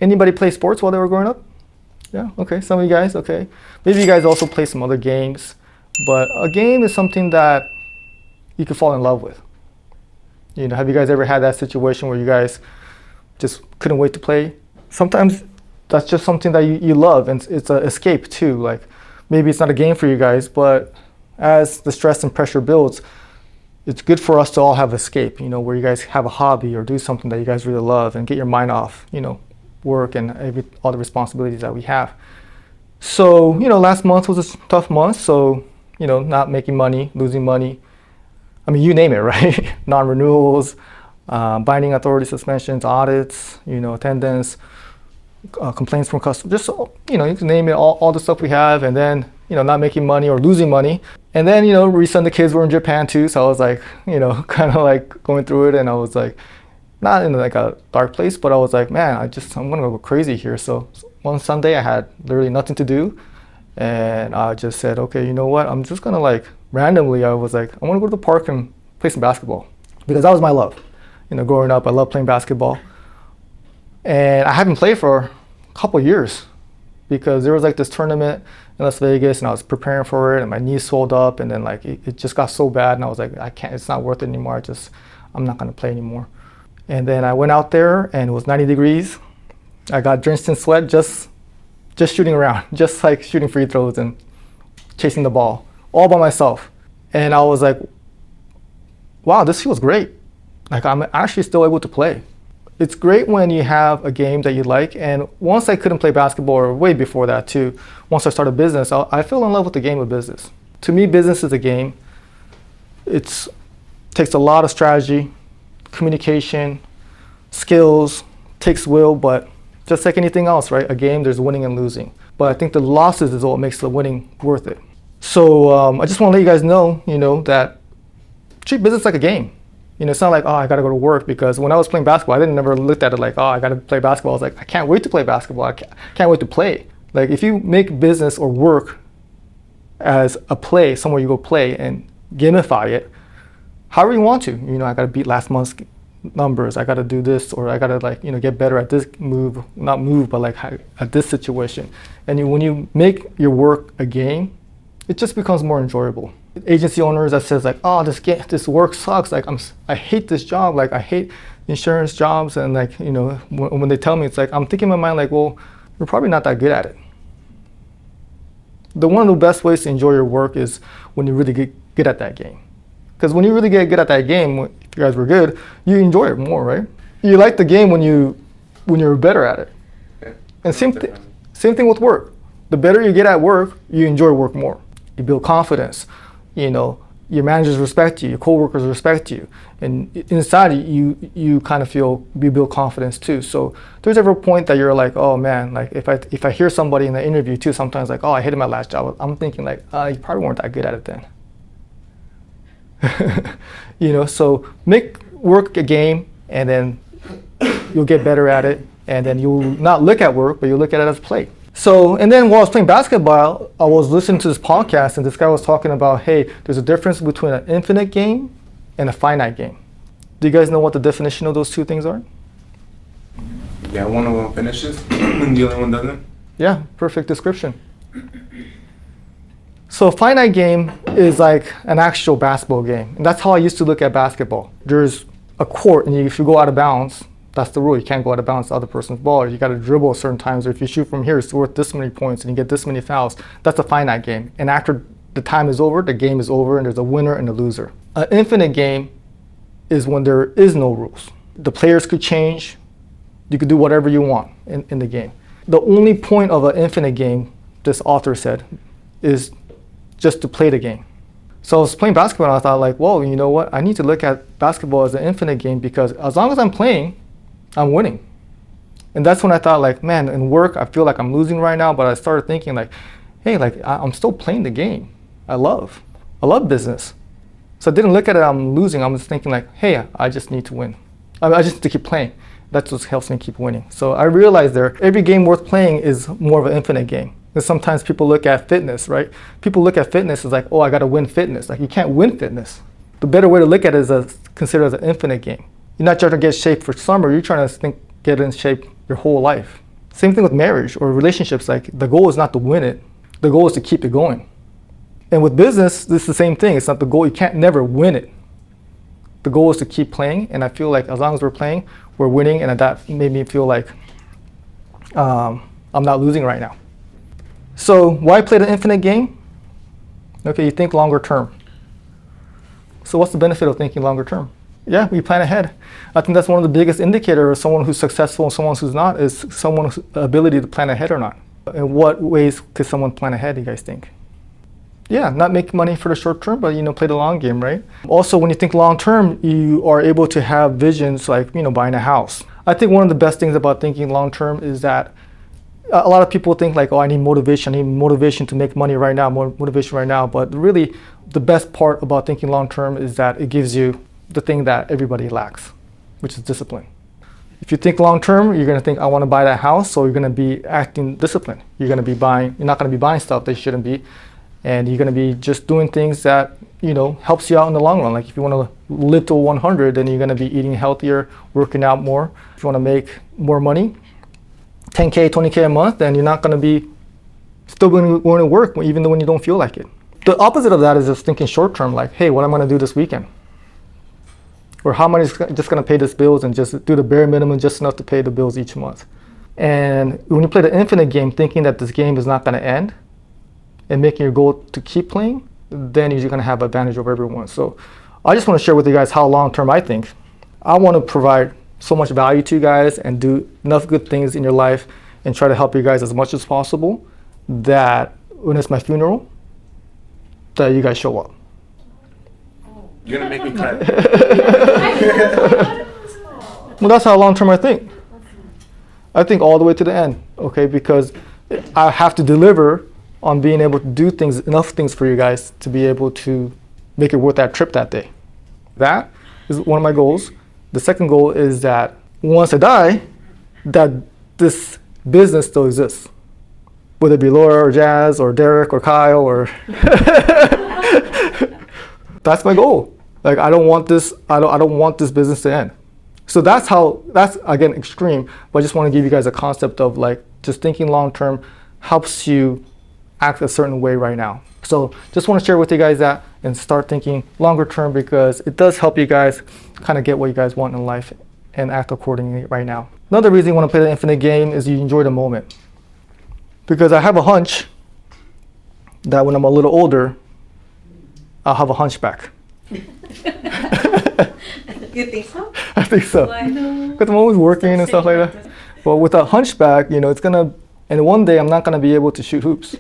Anybody play sports while they were growing up? Yeah, okay, some of you guys, okay. Maybe you guys also play some other games, but a game is something that you could fall in love with. Have you guys ever had that situation where you guys just couldn't wait to play? Sometimes that's just something that you love, and it's an escape too. Like maybe it's not a game for you guys, but as the stress and pressure builds, it's good for us to all have escape, where you guys have a hobby or do something that you guys really love and get your mind off, work and all the responsibilities that we have. So, last month was a tough month. So, not making money, losing money. I mean, you name it, right? Non-renewals, binding authority suspensions, audits, attendance, complaints from customers, just, you can name it, all the stuff we have. And then, not making money or losing money. And then, recently the kids were in Japan too. So I was like, kind of like going through it. And I was like, not in like a dark place, but I was like, man, I'm gonna go crazy here. So one Sunday I had literally nothing to do. And I just said, okay, you know what? I'm just gonna randomly, I was like, I wanna go to the park and play some basketball. Because that was my love. Growing up, I loved playing basketball. And I haven't played for a couple of years because there was this tournament in Las Vegas and I was preparing for it and my knees swelled up and then it just got so bad and I was like, I can't, it's not worth it anymore. I'm not gonna play anymore. And then I went out there and it was 90 degrees. I got drenched in sweat just shooting around, just shooting free throws and chasing the ball all by myself. And I was like, wow, this feels great. I'm actually still able to play. It's great when you have a game that you like. And once I couldn't play basketball, or way before that too, once I started business, I fell in love with the game of business. To me, business is a game. It takes a lot of strategy, communication, skills, takes will, but just like anything else, right? A game, there's winning and losing. But I think the losses is what makes the winning worth it. So I just want to let you guys know, that treat business like a game. It's not like, oh, I got to go to work, because when I was playing basketball, I didn't never looked at it like, oh, I got to play basketball. I was like, I can't wait to play basketball. I can't wait to play. Like if you make business or work as a play, somewhere you go play and gamify it, however you want to. I got to beat last month's numbers. I got to do this, or I got to get better at this move, not move, but at this situation. And when you make your work a game, it just becomes more enjoyable. Agency owners that says oh, this work sucks. I hate this job. I hate insurance jobs. And when they tell me, it's I'm thinking in my mind well, you're probably not that good at it. One of the best ways to enjoy your work is when you really get good at that game. Because when you really get good at that game, if you guys were good, you enjoy it more, right? You like the game when you're better at it. Yeah, and same thing with work. The better you get at work, you enjoy work more. You build confidence. Your managers respect you, your coworkers respect you, and inside you kind of feel you build confidence too. So there's ever a point that you're like, oh man, if I hear somebody in the interview too, sometimes oh, I hated my last job. I'm thinking you probably weren't that good at it then. So make work a game, and then you'll get better at it, and then you'll not look at work, but you'll look at it as play. So, and then while I was playing basketball, I was listening to this podcast, and this guy was talking about, hey, there's a difference between an infinite game and a finite game. Do you guys know what the definition of those two things are? Yeah, one of them finishes, and the other one doesn't. Yeah, perfect description. So a finite game is like an actual basketball game. And that's how I used to look at basketball. There's a court, and if you go out of bounds, that's the rule. You can't go out of bounds to the other person's ball. Or you got to dribble at certain times. Or if you shoot from here, it's worth this many points, and you get this many fouls. That's a finite game. And after the time is over, the game is over, and there's a winner and a loser. An infinite game is when there is no rules. The players could change. You could do whatever you want in the game. The only point of an infinite game, this author said, is just to play the game. So I was playing basketball, and I thought well, you know what? I need to look at basketball as an infinite game, because as long as I'm playing, I'm winning. And that's when I thought man, in work, I feel like I'm losing right now, but I started thinking hey, I'm still playing the game. I love business. So I didn't look at it, I'm losing. I'm just thinking hey, I just need to win. I just need to keep playing. That's what helps me keep winning. So I realized every game worth playing is more of an infinite game. And sometimes people look at fitness, right? People look at fitness as oh, I got to win fitness. You can't win fitness. The better way to look at it is consider it as an infinite game. You're not trying to get shape for summer. You're trying to get in shape your whole life. Same thing with marriage or relationships. Like the goal is not to win it. The goal is to keep it going. And with business, this is the same thing. It's not the goal. You can't never win it. The goal is to keep playing. And I feel like as long as we're playing, we're winning. And that made me feel like I'm not losing right now. So why play the infinite game? Okay, you think longer term. So what's the benefit of thinking longer term? Yeah, we plan ahead. I think that's one of the biggest indicators of someone who's successful and someone who's not is someone's ability to plan ahead or not. In what ways could someone plan ahead, you guys think? Yeah, not make money for the short term, but play the long game, right? Also, when you think long term, you are able to have visions like buying a house. I think one of the best things about thinking long term is that a lot of people think like, oh, I need motivation to make money right now, more motivation right now. But really, the best part about thinking long term is that it gives you the thing that everybody lacks, which is discipline. If you think long term, you're going to think, I want to buy that house, so you're going to be acting disciplined. You're not going to be buying stuff that you shouldn't be, and you're going to be just doing things that helps you out in the long run. Like if you want to live to 100, then you're going to be eating healthier, working out more. If you want to make more money, 10K, 20K a month, then you're not going to be still going to work even though when you don't feel like it. The opposite of that is just thinking short term, like, hey, what am I going to do this weekend? Or how am I just going to pay these bills and just do the bare minimum just enough to pay the bills each month? And when you play the infinite game, thinking that this game is not going to end and making your goal to keep playing, then you're going to have advantage over everyone. So I just want to share with you guys how long term I think. I want to provide so much value to you guys and do enough good things in your life and try to help you guys as much as possible that when it's my funeral, that you guys show up. You're gonna make me cry. Well, that's how long term I think. I think all the way to the end, okay? Because I have to deliver on being able to do enough things for you guys to be able to make it worth that trip that day. That is one of my goals. The second goal is that once I die, that this business still exists. Whether it be Laura or Jazz or Derek or Kyle or that's my goal. Like I don't want this business to end. So that's again extreme, but I just want to give you guys a concept of like just thinking long term helps you act a certain way right now. So just want to share with you guys that and start thinking longer term because it does help you guys kind of get what you guys want in life and act accordingly right now. Another reason you want to play the infinite game is you enjoy the moment. Because I have a hunch that when I'm a little older, I'll have a hunchback. You think so? I think so. Why? Because I'm always working and stuff like that. But with a hunchback, it's gonna, and one day I'm not gonna be able to shoot hoops.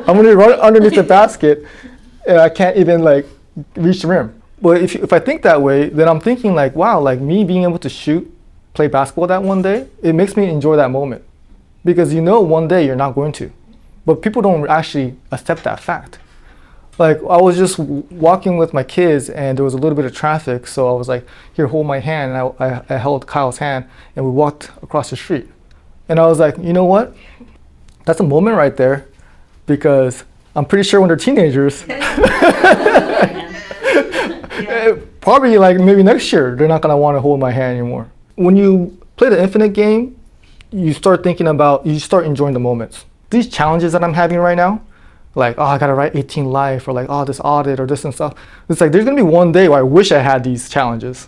I'm gonna run underneath the basket, and I can't even like reach the rim. But if I think that way, then I'm thinking like, wow, like me being able to play basketball that one day, it makes me enjoy that moment, because one day you're not going to. But people don't actually accept that fact. Like I was just walking with my kids and there was a little bit of traffic, so I was like, here, hold my hand. And I held Kyle's hand and we walked across the street. And I was like, you know what? That's a moment right there, because I'm pretty sure when they're teenagers, probably like maybe next year, they're not gonna want to hold my hand anymore. When you play the infinite game, you start enjoying the moments. These challenges that I'm having right now, like, oh, I gotta write 18 life, or like, oh, this audit or this and stuff. It's like, there's gonna be one day where I wish I had these challenges,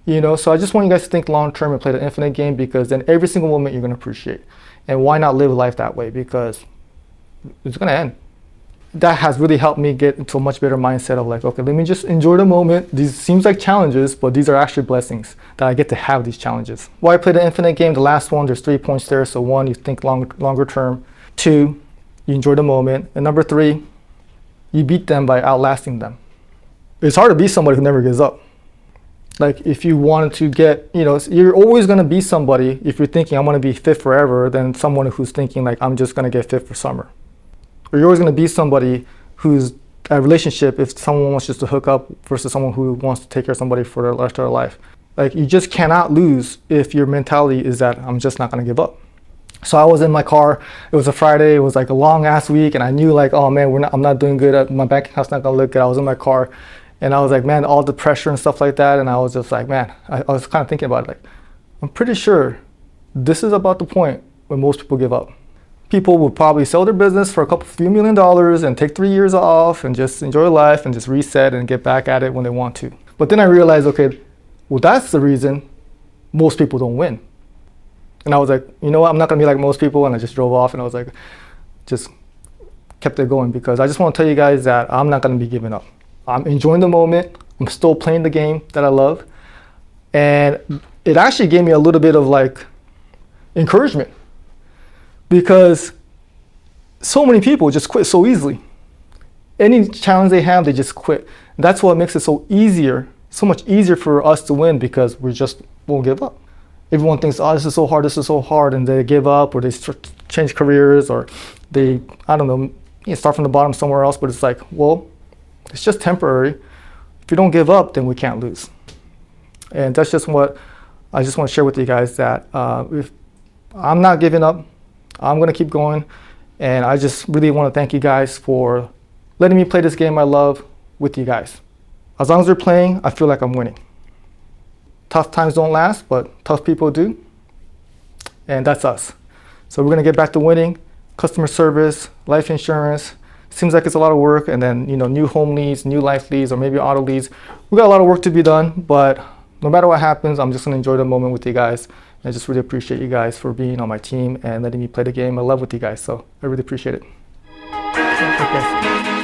So I just want you guys to think long term and play the infinite game, because then every single moment you're gonna appreciate. And why not live life that way? Because it's gonna end. That has really helped me get into a much better mindset of like, okay, let me just enjoy the moment. These seems like challenges, but these are actually blessings that I get to have these challenges. Why I play the infinite game? The last one, there's 3 points there. So 1, you think longer term. 2, you enjoy the moment. And number 3, you beat them by outlasting them. It's hard to be somebody who never gives up. Like if you wanted to get, you're always going to be somebody, if you're thinking I'm going to be fit forever, than someone who's thinking like I'm just going to get fit for summer. Or you're always going to be somebody who's a relationship if someone wants just to hook up versus someone who wants to take care of somebody for the rest of their life. Like you just cannot lose if your mentality is that I'm just not going to give up. So I was in my car. It was a Friday. It was like a long ass week, and I knew like, oh man, I'm not doing good. My bank account's not gonna look good. I was in my car, and I was like, man, all the pressure and stuff like that. And I was just like, man, I was kind of thinking about it, like, I'm pretty sure this is about the point when most people give up. People will probably sell their business for a few $1 million and take 3 years off and just enjoy life and just reset and get back at it when they want to. But then I realized, okay, well, that's the reason most people don't win. And I was like, you know what, I'm not gonna be like most people, and I just drove off, and I was like, just kept it going, because I just want to tell you guys that I'm not gonna be giving up. I'm enjoying the moment. I'm still playing the game that I love. And it actually gave me a little bit of like encouragement, because so many people just quit so easily. Any challenge they have, they just quit. And that's what makes it so much easier for us to win, because we just won't give up. Everyone thinks, oh, this is so hard, and they give up, or they change careers, or they, I don't know, start from the bottom somewhere else. But it's like, well, it's just temporary. If you don't give up, then we can't lose. And that's just what I just want to share with you guys, that if I'm not giving up, I'm going to keep going. And I just really want to thank you guys for letting me play this game I love with you guys. As long as they're playing, I feel like I'm winning. Tough times don't last, but tough people do. And that's us. So we're going to get back to winning. Customer service, life insurance. Seems like it's a lot of work. And then, new home leads, new life leads, or maybe auto leads. We got a lot of work to be done, but no matter what happens, I'm just going to enjoy the moment with you guys. And I just really appreciate you guys for being on my team and letting me play the game I love with you guys. So I really appreciate it. Okay.